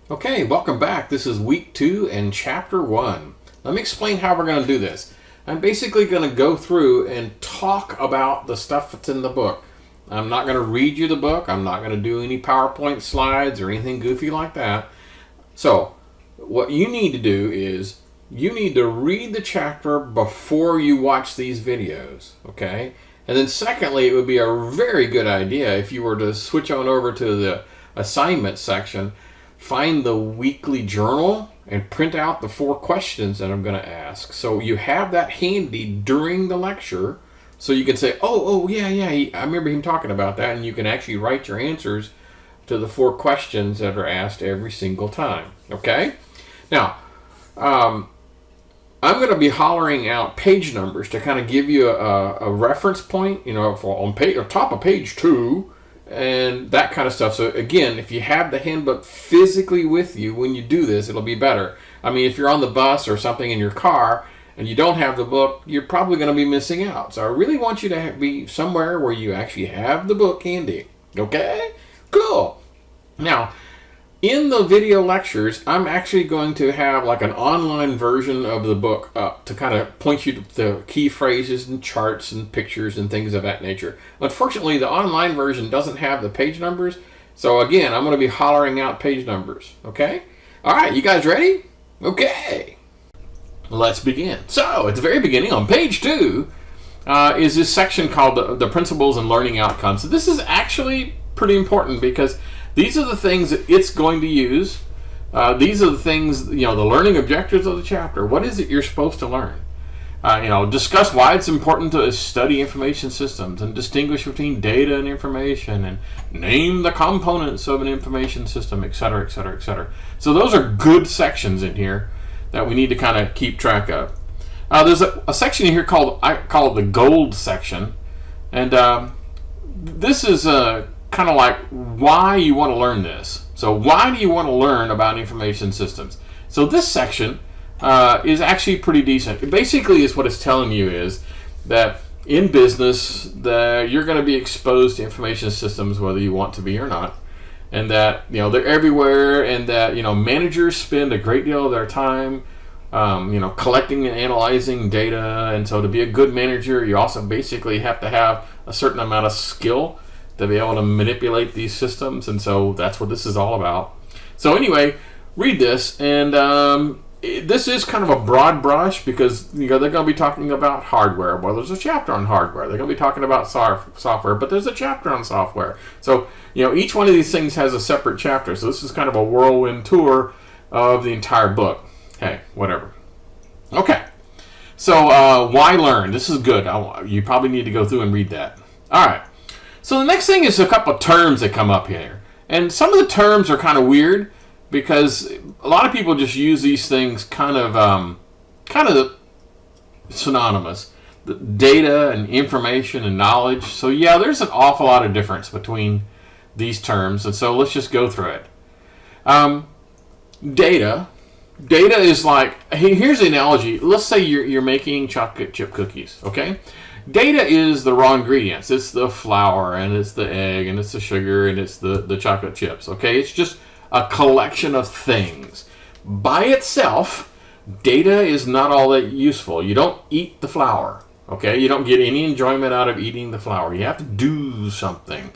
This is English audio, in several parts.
Okay, welcome back. This is week 2 and chapter 1. Let me explain how we're going to do this. I'm basically going to go through and talk about the stuff that's in the book. I'm not going to read you the book. I'm not going to do any PowerPoint slides or anything goofy like that. So, what you need to do is you need to read the chapter before you watch these videos, okay? And then secondly, it would be a very good idea if you were to switch on over to the assignment section, find the weekly journal and print out the 4 questions that I'm going to ask. So you have that handy during the lecture, so you can say, yeah, I remember him talking about that, and you can actually write your answers to the 4 questions that are asked every single time. Okay? Now, I'm going to be hollering out page numbers to kind of give you a reference point, for on top of page 2, and that kind of stuff. So again, if you have the handbook physically with you when you do this, it'll be better. I mean, if you're on the bus or something in your car and you don't have the book, you're probably going to be missing out. So I really want you to be somewhere where you actually have the book handy. Okay? Cool. Now, in the video lectures, I'm actually going to have like an online version of the book up to kind of point you to the key phrases and charts and pictures and things of that nature. Unfortunately, the online version doesn't have the page numbers. So again, I'm going to be hollering out page numbers. Okay? All right, you guys ready? Okay. Let's begin. So, at the very beginning, on page 2, is this section called the Principles and Learning Outcomes. So this is actually pretty important because these are the things that it's going to use. These are the things, the learning objectives of the chapter. What is it you're supposed to learn? Discuss why it's important to study information systems and distinguish between data and information and name the components of an information system, etc., etc., etc. So those are good sections in here that we need to kind of keep track of. There's a section in here I call it the gold section. And this is kind of like why you want to learn this. So why do you want to learn about information systems? So this section is actually pretty decent. Basically, is what it's telling you is that in business, you're going to be exposed to information systems whether you want to be or not, and that they're everywhere, and that managers spend a great deal of their time collecting and analyzing data. And so to be a good manager, you also basically have to have a certain amount of skill to be able to manipulate these systems, and so that's what this is all about. So anyway, read this, and this is kind of a broad brush because they're going to be talking about hardware. Well, there's a chapter on hardware. They're going to be talking about software, but there's a chapter on software. So each one of these things has a separate chapter. So this is kind of a whirlwind tour of the entire book. Hey, whatever. Okay. So why learn? This is good. You probably need to go through and read that. All right. So the next thing is a couple of terms that come up here. And some of the terms are kind of weird because a lot of people just use these things kind of synonymous. The data and information and knowledge. So yeah, there's an awful lot of difference between these terms. And so let's just go through it. Data. Data is like, here's the analogy. Let's say you're making chocolate chip cookies, okay? Data is the raw ingredients. It's the flour, and it's the egg, and it's the sugar, and it's the chocolate chips, okay? It's just a collection of things. By itself, data is not all that useful. You don't eat the flour, okay? You don't get any enjoyment out of eating the flour. You have to do something.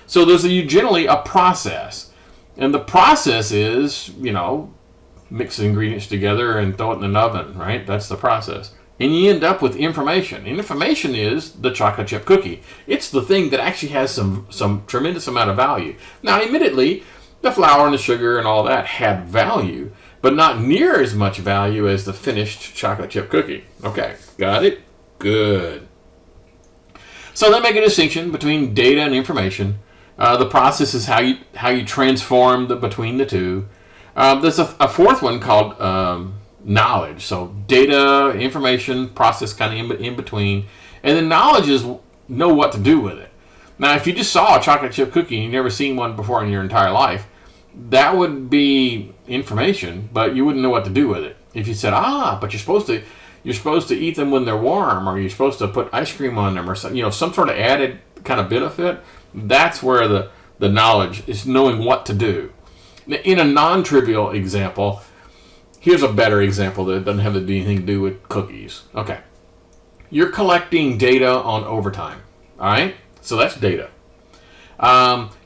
So there's generally a process. And the process is, mix the ingredients together and throw it in an oven, right? That's the process. And you end up with information. And information is the chocolate chip cookie. It's the thing that actually has some tremendous amount of value. Now, admittedly, the flour and the sugar and all that had value, but not near as much value as the finished chocolate chip cookie. Okay, got it? Good. So they make a distinction between data and information. The process is how you transform between the two. There's a fourth one called knowledge. So data, information, process kind of in between. And then knowledge is know what to do with it. Now, if you just saw a chocolate chip cookie and you've never seen one before in your entire life, that would be information, but you wouldn't know what to do with it. If you said, but you're supposed to eat them when they're warm, or you're supposed to put ice cream on them, or some sort of added kind of benefit, that's where the knowledge is knowing what to do. In a non-trivial example, here's a better example that doesn't have anything to do with cookies. Okay. You're collecting data on overtime. All right? So that's data.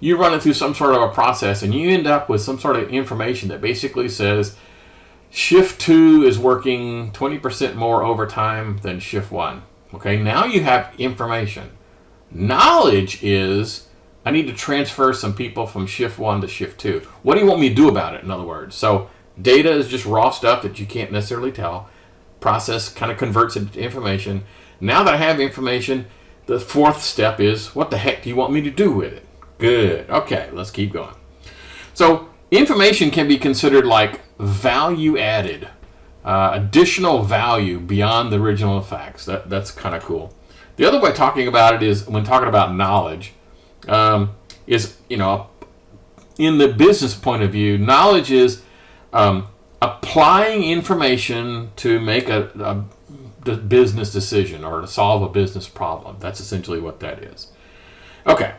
You run it through some sort of a process, and you end up with some sort of information that basically says shift 2 is working 20% more overtime than shift 1. Okay, now you have information. Knowledge is, I need to transfer some people from shift 1 to shift 2. What do you want me to do about it, in other words? So data is just raw stuff that you can't necessarily tell. Process kind of converts it to information. Now that I have information, the fourth step is, what the heck do you want me to do with it? Good. Okay, let's keep going. So information can be considered like value added, additional value beyond the original facts. That's kind of cool. The other way of talking about it is, when talking about knowledge, is, in the business point of view, knowledge is applying information to make a business decision or to solve a business problem. That's essentially what that is. Okay.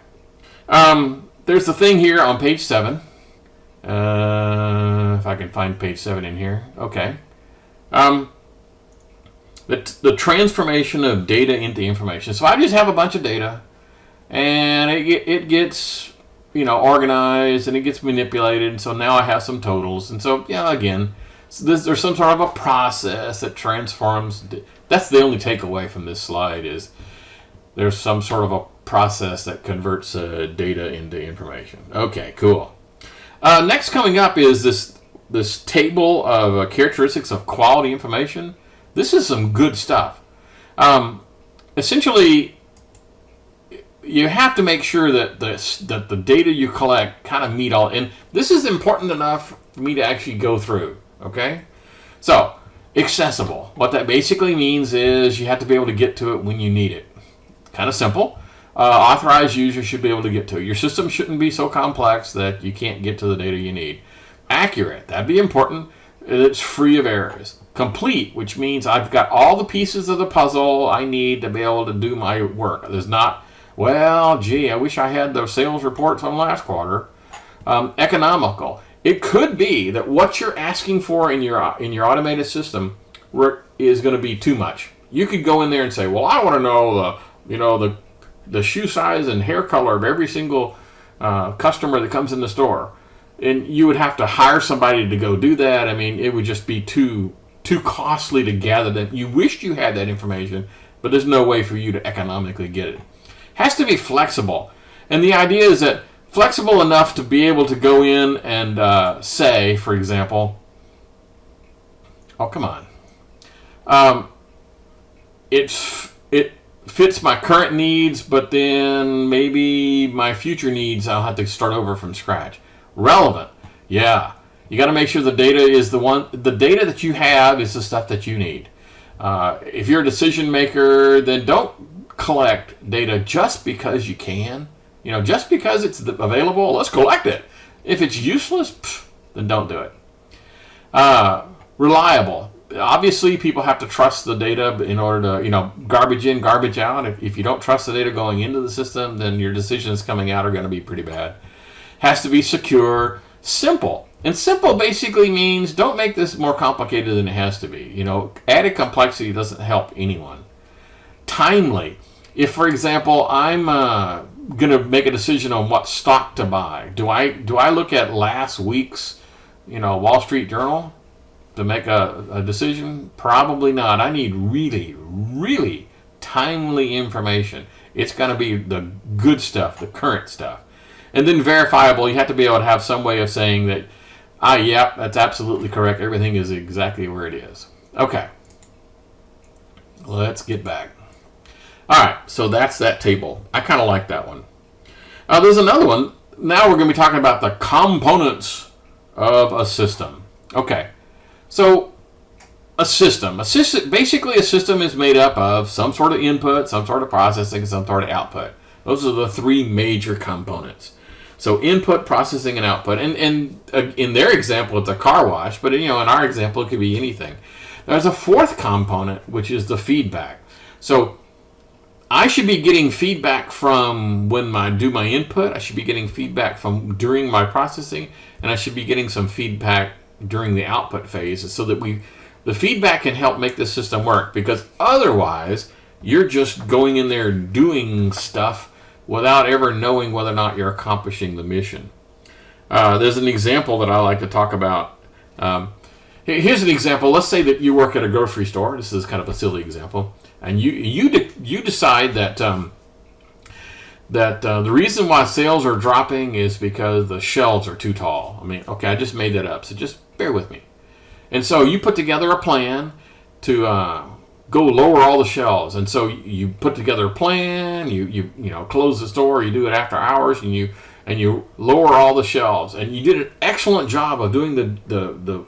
There's the thing here on page 7. If I can find page 7 in here. Okay. The transformation of data into information. So I just have a bunch of data, and it gets organized, and it gets manipulated, and so now I have some totals. And so, again, there's some sort of a process that transforms. That's the only takeaway from this slide, is there's some sort of a process that converts data into information. Okay, cool. Next coming up is this table of characteristics of quality information. This is some good stuff. Essentially, you have to make sure that the data you collect kind of meet all, and this is important enough for me to actually go through. Okay, so accessible. What that basically means is you have to be able to get to it when you need it. Kind of simple. Authorized users should be able to get to it. Your system shouldn't be so complex that you can't get to the data you need. Accurate. That'd be important. It's free of errors. Complete, which means I've got all the pieces of the puzzle I need to be able to do my work. There's not, well, gee, I wish I had the sales report from last quarter. Economical. It could be that what you're asking for in your automated system is going to be too much. You could go in there and say, well, I want to know the shoe size and hair color of every single customer that comes in the store. And you would have to hire somebody to go do that. I mean, it would just be too costly to gather that. You wished you had that information, but there's no way for you to economically get it. Has to be flexible. And the idea is that flexible enough to be able to go in and say, for example, oh, come on. It fits my current needs, but then maybe my future needs, I'll have to start over from scratch. Relevant. Yeah. You got to make sure the data is the data that you have is the stuff that you need. If you're a decision maker, then don't collect data just because you can. Just because it's available, let's collect it. If it's useless, then don't do it. Reliable. Obviously, people have to trust the data in order to, garbage in, garbage out. If you don't trust the data going into the system, then your decisions coming out are going to be pretty bad. Has to be secure. Simple. And simple basically means don't make this more complicated than it has to be. Added complexity doesn't help anyone. Timely. If, for example, I'm going to make a decision on what stock to buy, do I look at last week's, Wall Street Journal to make a decision? Probably not. I need really, really timely information. It's going to be the good stuff, the current stuff. And then verifiable, you have to be able to have some way of saying that, yeah, that's absolutely correct. Everything is exactly where it is. Okay. Let's get back. All right, so that's that table. I kind of like that one. There's another one. Now we're going to be talking about the components of a system. Okay. So a system. Basically, a system is made up of some sort of input, some sort of processing, some sort of output. Those are the three major components. So input, processing, and output. And in their example, it's a car wash, but in our example, it could be anything. There's a fourth component, which is the feedback. So I should be getting feedback from when I do my input. I should be getting feedback from during my processing, and I should be getting some feedback during the output phase, so that the feedback can help make the system work. Because otherwise, you're just going in there doing stuff without ever knowing whether or not you're accomplishing the mission. There's an example that I like to talk about. Here's an example. Let's say that you work at a grocery store. This is kind of a silly example, and you decide that the reason why sales are dropping is because the shelves are too tall. I mean, okay, I just made that up, so just bear with me. And so you put together a plan to go lower all the shelves. And so you put together a plan. You close the store. You do it after hours, and you lower all the shelves. And you did an excellent job of doing the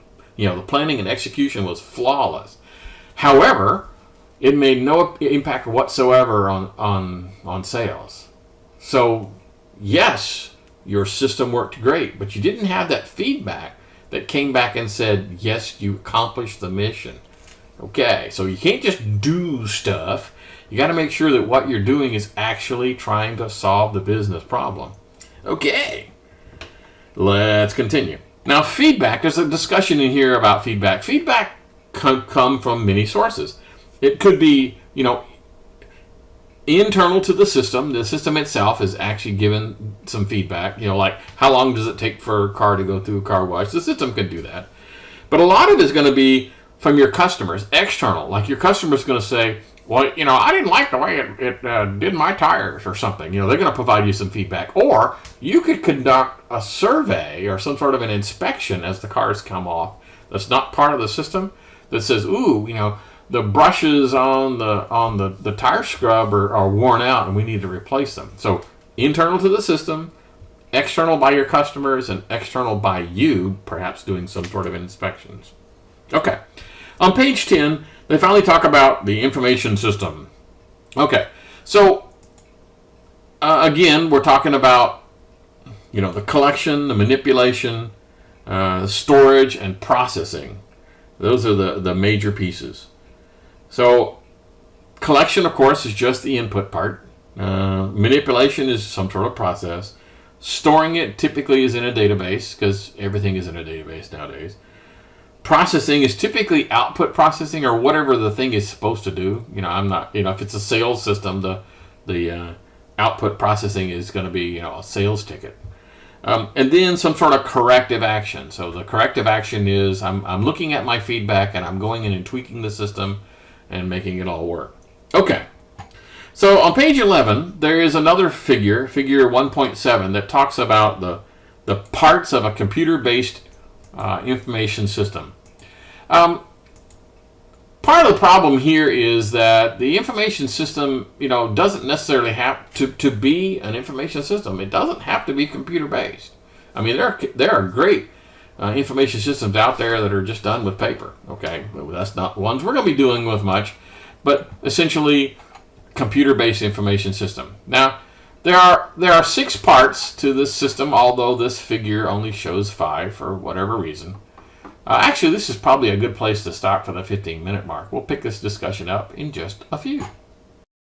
planning and execution was flawless. However, it made no impact whatsoever on sales. So, yes, your system worked great, but you didn't have that feedback that came back and said, yes, you accomplished the mission. Okay, so you can't just do stuff. You got to make sure that what you're doing is actually trying to solve the business problem. Okay, let's continue. Now, feedback, there's a discussion in here about feedback. Feedback can come from many sources. It could be, internal to the system. The system itself is actually given some feedback, like how long does it take for a car to go through a car wash? The system can do that. But a lot of it is going to be from your customers, external. Like your customer's going to say, well, I didn't like the way it did my tires or something. They're going to provide you some feedback. Or you could conduct a survey or some sort of an inspection as the cars come off that's not part of the system that says, ooh, the brushes on the tire scrub are worn out and we need to replace them. So internal to the system, external by your customers, and external by you, perhaps doing some sort of inspections. Okay. On page 10, they finally talk about the information system. Okay. So, again, we're talking about, the collection, the manipulation, storage, and processing. Those are the major pieces. So, collection, of course, is just the input part. Manipulation is some sort of process. Storing it typically is in a database, because everything is in a database nowadays. Processing is typically output processing, or whatever the thing is supposed to do. If it's a sales system, the output processing is going to be, a sales ticket. And then some sort of corrective action. So the corrective action is I'm looking at my feedback and I'm going in and tweaking the system and making it all work. Okay. So on page 11, there is another figure 1.7, that talks about the parts of a computer-based information system. Part of the problem here is that the information system, doesn't necessarily have to be an information system. It doesn't have to be computer-based. I mean, there are great information systems out there that are just done with paper. Okay, that's not ones we're going to be doing with much, but essentially computer-based information system. Now, there are 6 parts to this system, although this figure only shows 5 for whatever reason. Actually, this is probably a good place to stop for the 15-minute mark. We'll pick this discussion up in just a few.